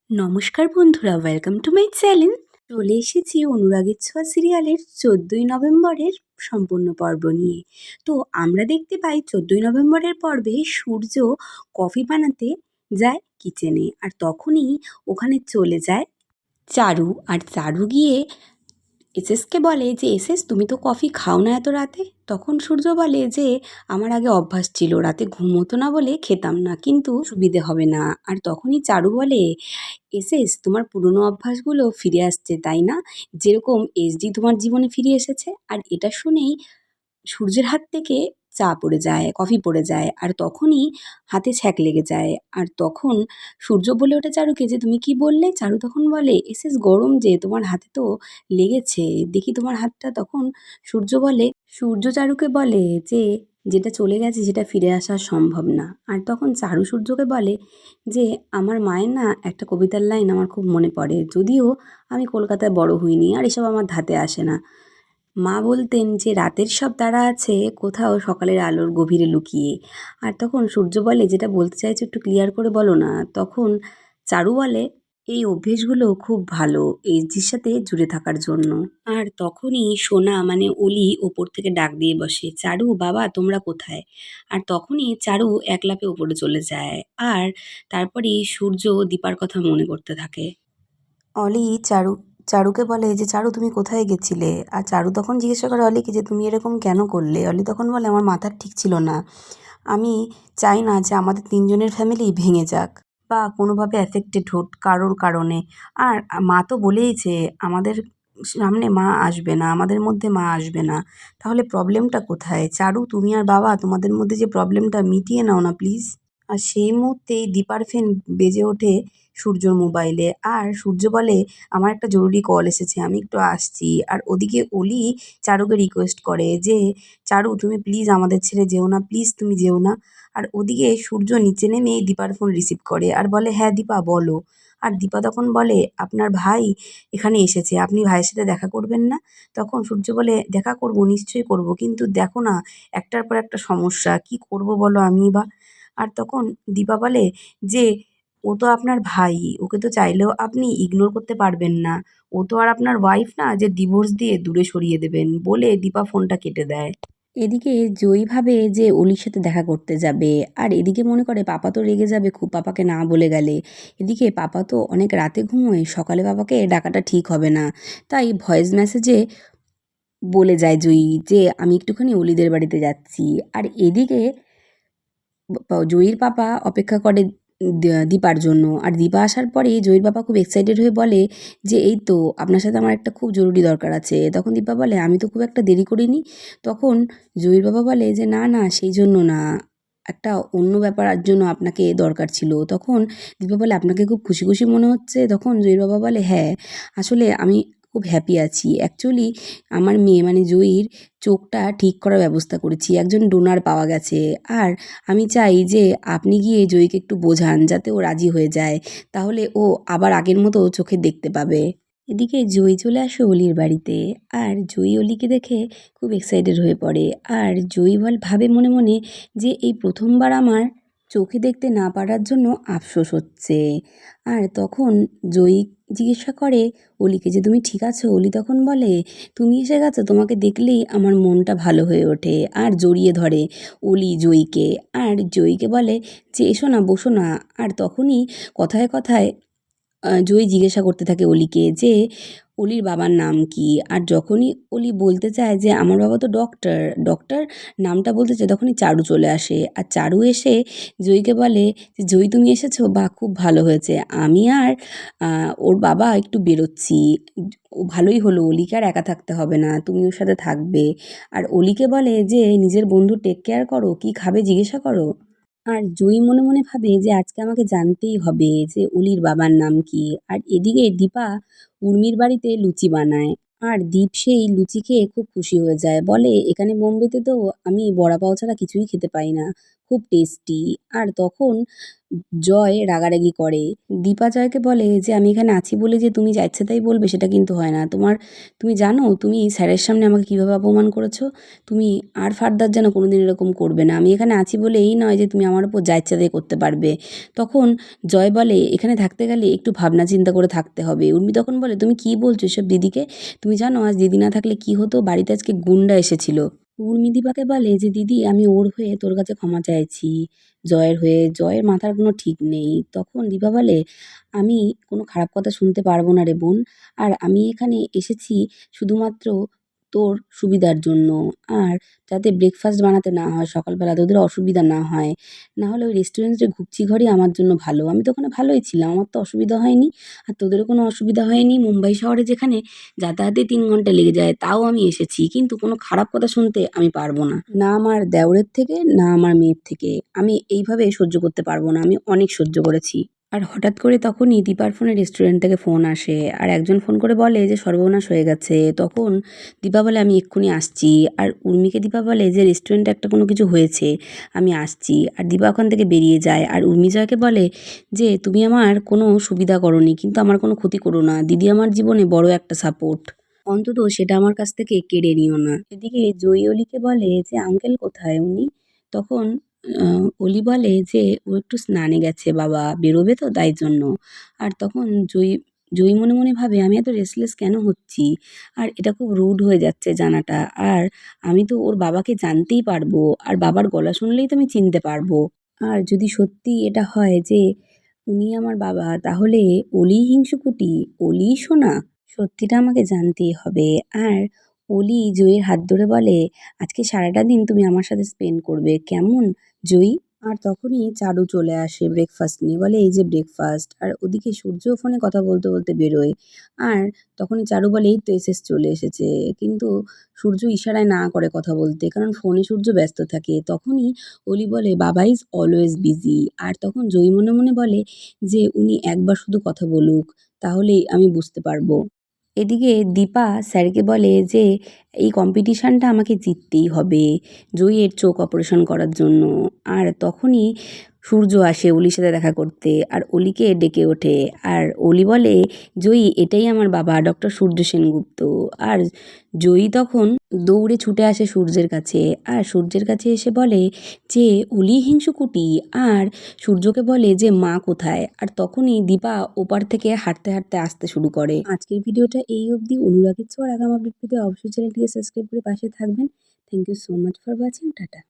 নমস্কার বন্ধুরা, welcome to my channel. চলে এসেছি অনুরাগের ছোঁয়া সিরিয়ালের 14ই নভেম্বরের সম্পূর্ণ পর্ব নিয়ে। তো আমরা দেখতে পাই 14ই নভেম্বরের পর্বে সূর্য কফি বানাতে যায় কিচেনে, আর তখনই ওখানে চলে যায় চারু। আর চারু গিয়ে এসএসকে বলে যে এসএস, তুমি তো কফি খাও না এত রাতে। তখন সূর্য বলে যে আমার আগে অভ্যাস ছিল, রাতে ঘুম হতো না বলে খেতাম না, কিন্তু সুবিধে হবে না। আর তখনই চারু বলে এসেস, তোমার পুরনো অভ্যাসগুলো ফিরে আসছে তাই না, যেরকম এসডি তোমার জীবনে ফিরে এসেছে। আর এটা শুনেই সূর্যের হাত থেকে চা পড়ে যায়, কফি পড়ে যায়, আর তখনই হাতে ছ্যাঁক লেগে যায়। আর তখন সূর্য বলে ওঠে চারুকে যে তুমি কি বললে। চারু তখন বলে এসেস, গরম যে তোমার হাতে তো লেগেছে, দেখি তোমার হাতটা। তখন সূর্য চারুকে বলে যে যেটা চলে গেছে সেটা ফিরে আসা সম্ভব না। আর তখন চারু সূর্যকে বলে যে আমার মায়ের না একটা কবিতার লাইন আমার খুব মনে পড়ে, যদিও আমি কলকাতায় বড় হইনি আর এসব আমার ধাতে আসে না। মা বলতেন যে রাতের সব তারা আছে কোথাও সকালের আলোর গভীরে লুকিয়ে। আর তখন সূর্য বলে যেটা বলতে চাইছো একটু ক্লিয়ার করে বলো না। তখন চারু বলে এই অভ্যেসগুলো খুব ভালো এইচডির সাথে জুড়ে থাকার জন্য। আর তখনই সোনা মানে অলি ওপর থেকে ডাক দিয়ে বসে, চারু বাবা তোমরা কোথায়। আর তখনই চারু এক লাফে ওপরে চলে যায়। আর তারপরেই সূর্য দীপার কথা মনে করতে থাকে। অলি চারুকে বলে যে চারু তুমি কোথায় গেছিলে। আর চারু তখন জিজ্ঞাসা করে অলিকে যে তুমি এরকম কেন করলে। অলি তখন বলে আমার মাথার ঠিক ছিল না, আমি চাই না যে আমাদের তিনজনের ফ্যামিলি ভেঙে যাক বা কোনোভাবে অ্যাফেক্টেড হোক কারোর কারণে। আর মা তো বলেইছে আমাদের সামনে মা আসবে না, আমাদের মধ্যে মা আসবে না। তাহলে প্রবলেমটা কোথায়। চারু তুমি আর বাবা তোমাদের মধ্যে যে প্রবলেমটা মিটিয়ে নাও না প্লিজ। আর সেই মুহূর্তেই দীপার ফোন বেজে ওঠে সূর্যর মোবাইলে। আর সূর্য বলে আমার একটা জরুরি কল এসেছে, আমি একটু আসছি। আর ওদিকে অলি চারুকে রিকোয়েস্ট করে যে চারু তুমি প্লিজ আমাদের ছেড়ে যেও না, প্লিজ তুমি যেও না। আর ওদিকে সূর্য নিচে নেমে দীপার ফোন রিসিভ করে আর বলে হ্যাঁ দীপা বলো। আর দীপা তখন বলে আপনার ভাই এখানে এসেছে, আপনি ভাইয়ের সাথে দেখা করবেন না। তখন সূর্য বলে দেখা করব, নিশ্চয়ই করব, কিন্তু দেখো না একটার পর একটা সমস্যা, কি করব বলো আমি বা। আর তখন দীপা বলে যে ও তো আপনার ভাই, ওকে তো চাইলেও আপনি ইগনোর করতে পারবেন না। ও তো আর আপনার ওয়াইফ না যে ডিভোর্স দিয়ে দূরে সরিয়ে দেবেন। বলে দীপা ফোনটা কেটে দেয়। এদিকে জয়ী ভাবে যে অলির সাথে দেখা করতে যাবে, আর এদিকে মনে করে পাপা তো রেগে যাবে খুব পাপাকে না বলে গেলে। এদিকে পাপা তো অনেক রাতে ঘুমোয়, সকালে পাপাকে ডাকাটা ঠিক হবে না। তাই ভয়েস মেসেজে বলে যায় জয়ী যে আমি একটুখানি অলিদের বাড়িতে যাচ্ছি। আর এদিকে জয়ীর পাপা অপেক্ষা করে দীপার জন্য। আর দীপা আসার পরে জয়ীর পাপা খুব এক্সাইটেড হয়ে বলে যে এই তো আপনার সাথে আমার একটা খুব জরুরি দরকার আছে। তখন দীপা বলে আমি তো খুব একটা দেরি করিনি। তখন জয়ীর বাবা বলে যে না না সেই জন্য না, একটা অন্য ব্যাপারের জন্য আপনাকে দরকার ছিল। তখন দীপা বলে আপনাকে খুব খুশি খুশি মনে হচ্ছে। তখন জয়ীর বাবা বলে হ্যাঁ, আসলে আমি খুব হ্যাপি আছি। অ্যাকচুয়ালি আমার মেয়ে মানে জয়ীর চোখটা ঠিক করার ব্যবস্থা করেছি, একজন ডোনার পাওয়া গেছে। আর আমি চাই যে আপনি গিয়ে জয়ীকে একটু বোঝান যাতে ও রাজি হয়ে যায়, তাহলে ও আবার আগের মতো চোখে দেখতে পাবে। এদিকে জয়ী চলে আসে অলির বাড়িতে। আর জয়ী অলিকে দেখে খুব এক্সাইটেড হয়ে পড়ে। আর জয়ী ভাবে মনে মনে যে এই প্রথমবার আমার চোখে দেখতে না পারার জন্য আফসোস হচ্ছে। আর তখন জয়ী জিজ্ঞাসা করে অলিকে যে তুমি ঠিক আছো। অলি তখন বলে তুমি এসে গেছো, তোমাকে দেখলেই আমার মনটা ভালো হয়ে ওঠে। আর জড়িয়ে ধরে অলি জয়ীকে। আর জয়ীকে বলে যে এসো না, বসো না। আর তখনই কথায় কথায় জয়ী জিজ্ঞাসা করতে থাকে অলিকে যে অলির বাবার নাম কি। আর যখনই অলি বলতে চায় যে আমার বাবা তো ডক্টর, ডক্টর নামটা বলতে চায়, তখনই চারু চলে আসে। আর চারু এসে জয়ীকে বলে যে জয়ী তুমি এসেছো, বা খুব ভালো হয়েছে। আমি আর ওর বাবা একটু বেরোচ্ছি, ও ভালোই হলো, অলিকে আর একা থাকতে হবে না, তুমি ওর সাথে থাকবে। আর অলিকে বলে যে নিজের বন্ধু টেক কেয়ার করো, কি খাবে জিজ্ঞাসা করো। আর জয়ী মনে মনে ভাবে যে আজকে আমাকে জানতেই হবে যে অলির বাবার নাম কি। আর এদিকে দীপা উর্মির বাড়িতে লুচি বানায়। আর দীপ সেই লুচি খেয়ে খুব খুশি হয়ে যায়, বলে এখানে বোম্বেতে তো আমি বড়া পাও ছাড়া কিছুই খেতে পাই না, খুব টেস্টি। আর তখন জয় রাগারাগি করে। দীপা জয়কে বলে যে, "আমি এখানে আছি বলে যে তুমি যা ইচ্ছে তাই বলবে সেটা কিন্তু হয় না। তুমি জানো তুমি স্যারের সামনে আমাকে কীভাবে অপমান করেছো? তুমি আর ফার্দার যেন কোনোদিন এরকম করবে না। আমি এখানে আছি বলে এই নয় যে তুমি আমার ওপর যা ইচ্ছা তাই করতে পারবে।" তখন জয় বলে, "এখানে থাকতে গেলে একটু ভাবনা চিন্তা করে থাকতে হবে।" উর্মি তখন বলে, "তুমি কী বলছো এসব দিদিকে? তুমি জানো আজ দিদি না থাকলে কী হতো? বাড়িতে আজকে গুন্ডা এসেছিল।" উর্মি দীপাকে বলে যে, "দিদি আমি ওর হয়ে তোর কাছে ক্ষমা চাইছি, জয়ের হয়ে। জয়ের মাথার কোনো ঠিক নেই।" তখন দীপা বলে, "আমি কোনো খারাপ কথা শুনতে পারবো না রে বোন। আর আমি এখানে এসেছি শুধুমাত্র তোর সুবিধার জন্য। আর যাতে ব্রেকফাস্ট বানাতে না হয় সকালবেলা, তোদের অসুবিধা না হয়। নাহলে ওই রেস্টুরেন্টের ঘুপচি ঘরই আমার জন্য ভালো। আমি তো ওখানে ভালোই ছিলাম, আমার তো অসুবিধা হয়নি। আর তোদেরও কোনো অসুবিধা হয়নি। মুম্বাই শহরে যেখানে যাতায়াতে 3 ঘন্টা লেগে যায়, তাও আমি এসেছি। কিন্তু কোনো খারাপ কথা শুনতে আমি পারবো না। না আমার দেওরের থেকে, না আমার মেয়ের থেকে। আমি এইভাবে সহ্য করতে পারবো না। আমি অনেক সহ্য করেছি।" আর হঠাৎ করে তখনই দীপার ফোনে রেস্টুরেন্ট থেকে ফোন আসে। আর একজন ফোন করে বলে যে সর্বনাশ হয়ে গেছে। তখন দীপা বলে, "আমি এক্ষুনি আসছি।" আর উর্মিকে দীপা বলে যে রেস্টুরেন্টে একটা কোনো কিছু হয়েছে, আমি আসছি। আর দীপা ওখান থেকে বেরিয়ে যায়। আর উর্মি জয়কে বলে যে, "তুমি আমার কোনো সুবিধা করোনি, কিন্তু আমার কোনো ক্ষতি করো না। দিদি আমার জীবনে বড় একটা সাপোর্ট। অন্তত সেটা আমার কাছ থেকে কেড়ে নিও না।" এদিকে জয়ী অলিকে বলে যে, "আঙ্কেল কোথায় উনি?" তখন অলি বলে যে, "ও একটু স্নানে গেছে বাবা, বেরোবে তো তাই জন্য।" আর তখন জয়ী মনে মনে ভাবে, "আমি এত রেস্টলেস কেন হচ্ছি? আর এটা খুব রুড হয়ে যাচ্ছে জানাটা। আর আমি তো ওর বাবাকে জানতেই পারবো। আর বাবার গলা শুনলেই তো আমি চিনতে পারবো। আর যদি সত্যি এটা হয় যে উনি আমার বাবা, তাহলে অলিই হিংসুকুটি, অলিই সোনা? সত্যিটা আমাকে জানতেই হবে।" আর অলি জয়ীর হাত ধরে বলে, "আজকে সারাটা দিন তুমি আমার সাথে স্পেন্ড করবে, কেমন জয়ী?" আর তখনই চারু চলে আসে ব্রেকফাস্ট নিয়ে। বলে, "এই যে ব্রেকফাস্ট।" আর ওদিকে সূর্যও ফোনে কথা বলতে বলতে বেরোয়। আর তখনই চারু বলে, "এই তো চলে এসেছে।" কিন্তু সূর্য ইশারায় না করে কথা বলতে, কারণ ফোনে সূর্য ব্যস্ত থাকে। তখনই অলি বলে, "বাবা ইজ অলওয়েজ বিজি।" আর তখন জয়ী মনে মনে বলে যে, "উনি একবার শুধু কথা বলুক, তাহলেই আমি বুঝতে পারবো।" এদিকে দীপা স্যারকে বলে যে, "এই কম্পিটিশানটা আমাকে জিততেই হবে জয়ীর চোখ অপারেশন করার জন্য।" আর তখনই সূর্য আসে অলির সাথে দেখা করতে। আর অলিকে ডেকে ওঠে। আর অলি বলে, "জয়ী এটাই আমার বাবা, ডক্টর সূর্য সেনগুপ্ত।" আর জয়ী তখন দৌড়ে ছুটে আসে সূর্যের কাছে। আর সূর্যের কাছে এসে বলে যে, "অলি হিংসুকুটি।" আর সূর্যকে বলে যে, "মা কোথায়?" আর তখনই দীপা ওপার থেকে হাঁটতে হাঁটতে আসতে শুরু করে। আজকের ভিডিওটা এই অবধি। অনুরাগের ছোঁয়ার আগাম আপডেট পেতে অবশ্যই চ্যানেলটিকে সাবস্ক্রাইব করে পাশে থাকবেন। Thank you so much for watching. Tata.